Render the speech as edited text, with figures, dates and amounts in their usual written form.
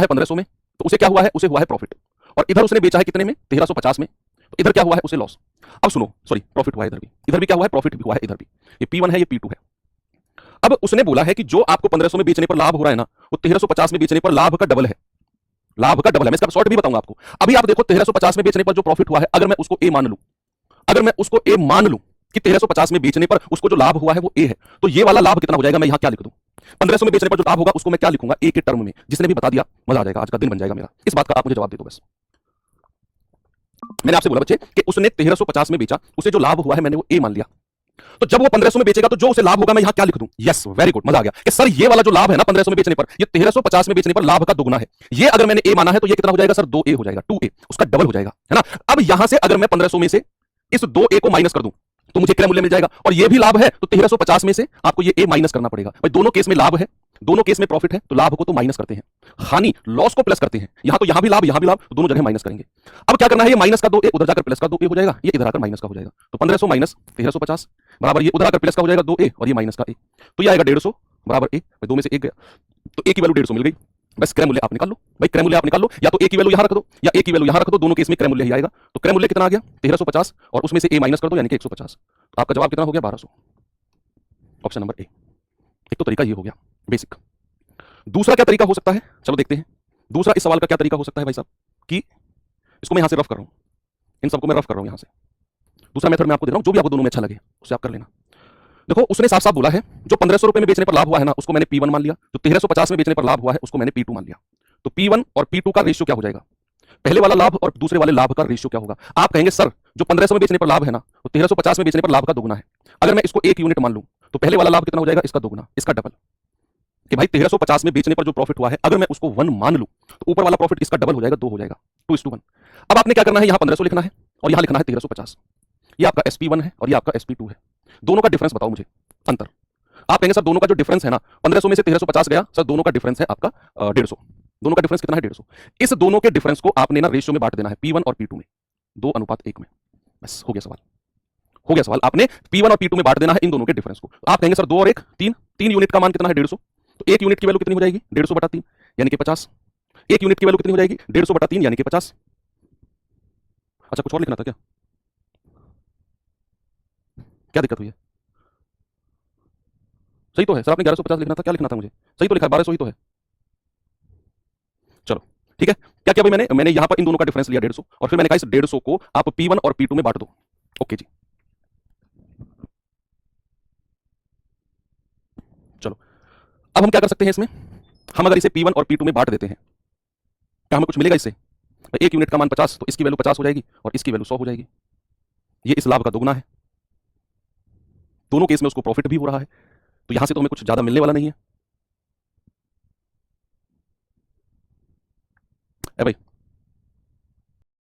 बेचा है 1500 में, तो उसे क्या हुआ है, उसे हुआ है प्रॉफिट। और इधर उसने बेचा है कितने में, 1350 में, तो इधर क्या हुआ है, उसे लॉस। अब सुनो, सॉरी प्रॉफिट हुआ है इधर भी क्या हुआ है, प्रॉफिट भी हुआ है इधर भी। ये P1 है, ये P2 है। अब उसने बोला है कि जो आपको 1500 में बेचने पर लाभ हो रहा है ना, वो 1350 में बेचने पर लाभ का डबल है, लाभ का डबल है। मैं इसका शॉर्ट भी बताऊंगा आपको। अभी आप देखो 1350 में बेचने पर जो प्रॉफिट हुआ है, अगर मैं उसको ए मान लूं, अगर मैं उसको ए मान लूं कि 1350 में बेचने पर उसको जो लाभ हुआ है वो ए है, तो ये वाला लाभ कितना हो जाएगा, मैं यहां क्या लिख दूं, 1500 में बेचने पर जो लाभ होगा उसको मैं क्या लिखूंगा, ए के टर्म में। जिसने भी बता दिया मजा आ जाएगा, आज का दिन बन जाएगा मेरा। इस बात का आप मुझे जवाब दे दो बस। मैंने आपसे बोला बच्चे कि उसने 1350 में बेचा, उसे जो लाभ हुआ है मैंने वो ए मान लिया, तो जब वो 1500 में बेचेगा तो जो उसे लाभ होगा मैं यहां क्या लिख दूं, यस वेरी गुड, मजा आ गया कि सर ये वाला जो लाभ है ना 1500 में बेचने पर, ये 1350 में बेचने पर लाभ का दुगुना है। ये अगर मैंने ए माना है तो ये कितना हो जाएगा सर, 2a हो जाएगा, 2a, उसका डबल हो जाएगा, है ना। अब यहां से अगर मैं 1500 में से इस 2a को माइनस कर दूं तो मुझे क्रय मूल्य मिल जाएगा, और ये भी लाभ है तो 1350 में से आपको ये a माइनस करना पड़ेगा। भाई दोनों केस में लाभ है, दोनों केस में प्रॉफिट है, तो लाभ को तो माइनस करते हैं, हानि लॉस को प्लस करते हैं। यहां तो यहां भी लाभ, यहां भी लाभ, तो दोनों जगह माइनस करेंगे। अब क्या करना है, ये माइनस का 2a उधर जाकर प्लस का 2a हो जाएगा, ये इधर आकर माइनस का हो जाएगा। तो 1500 माइनस 1350 बराबर ये उधर आकर प्लस का हो जाएगा 2a, और ये माइनस का a, तो ये आएगा 150 बराबर a। दो में से एक गया, तो a की वैल्यू 150 मिल गई। बस क्रय मूल्य आप निकाल लो भाई, क्रय मूल्य आप निकाल लो, या तो a की वैल्यू यहां रख दो या a की वैल्यू यहां रख दो, दोनों केस में क्रय मूल्य ही आएगा। तो क्रय मूल्य कितना आ गया 1350, और उसमें से a माइनस कर दो यानी कि 150, तो आपका जवाब कितना हो गया 1200, ऑप्शन नंबर ए। एक तो तरीका ये हो गया बेसिक। दूसरा क्या तरीका हो सकता है, चलो देखते हैं। दूसरा इस सवाल का क्या तरीका हो सकता है भाई साहब, कि इसको मैं यहां से रफ कर रहा हूं, इन सबको मैं रफ कर रहा हूं यहां से। दूसरा मेथड मैं आपको दे रहा हूं, जो भी आपको दोनों में अच्छा लगे उसे आप कर लेना। देखो उसने साफ साफ बोला है जो 1500 रुपए में बेचने पर लाभ हुआ है ना, उसको मैंने P1 मान लिया, जो 1350 में बेचने पर लाभ हुआ है उसको मैंने P2 मान लिया। तो P1 और P2 का रेशियो क्या हो जाएगा, पहले वाला लाभ और दूसरे वाले लाभ का रेशियो क्या होगा। आप कहेंगे सर जो 1500 में बेचने पर लाभ है ना, तो 1350 में बेचने पर लाभ का दोगुना है। अगर मैं इसको 1 यूनिट मान लूं तो पहले वाला लाभ कितना हो जाएगा, इसका दोगुना, इसका डबल। कि भाई 1350 में बेचने पर जो प्रॉफिट हुआ है अगर मैं उसको 1 मान लूं तो ऊपर वाला प्रॉफिट इसका डबल हो जाएगा, 2 हो जाएगा, 2:1। अब आपने क्या करना है, यहां 1500 लिखना है और यहां लिखना है 1350। ये आपका SP1 है और ये आपका SP2 है। दोनों का डिफरेंस बताओ मुझे, अंतर। आप कहेंगे सर दोनों का जो डिफरेंस है ना, 1500 में से 1350 गया, सर दोनों का डिफरेंस है आपका 150। दोनों का डिफरेंस कितना है, 150। इस दोनों के डिफरेंस को आपने ना रेशियो में बांट देना है, P1 और P2 में, 2:1 में। बस हो गया सवाल, हो गया सवाल। आपने P1 और P2 में बांट देना है इन दोनों के डिफरेंस को। आप कहेंगे सर 2 और 1 3, 3 यूनिट का मान कितना है, 150। तो 1 यूनिट की वैल्यू कितनी हो जाएगी, 150/3 यानी कि 50। 1 यूनिट की वैल्यू कितनी हो जाएगी, 150/3 यानी कि 50। अच्छा कुछ और लिखना था क्या, क्या दिक्कत हुई है? सही तो है सर, आपने 1150 लिखना था, क्या लिखना था मुझे, सही तो लिखा है, 1200 ही तो है। चलो ठीक है, क्या किया भाई मैंने यहां पर इन दोनों का डिफरेंस लिया 150, और फिर मैंने कहा इस 150 को आप P1 और P2 में बांट दो। ओके जी, चलो अब हम क्या कर सकते हैं इसमें, हम अगर इसे P1 और P2 में बांट देते हैं क्या हमें कुछ मिलेगा इससे। 1 यूनिट का मान 50, तो इसकी वैल्यू 50 हो जाएगी और इसकी वैल्यू 100 हो जाएगी। ये इस लाभ का दोगुना है, दोनों केस में उसको प्रॉफिट भी हो रहा है, तो यहां से तो हमें कुछ ज्यादा मिलने वाला नहीं है। भाई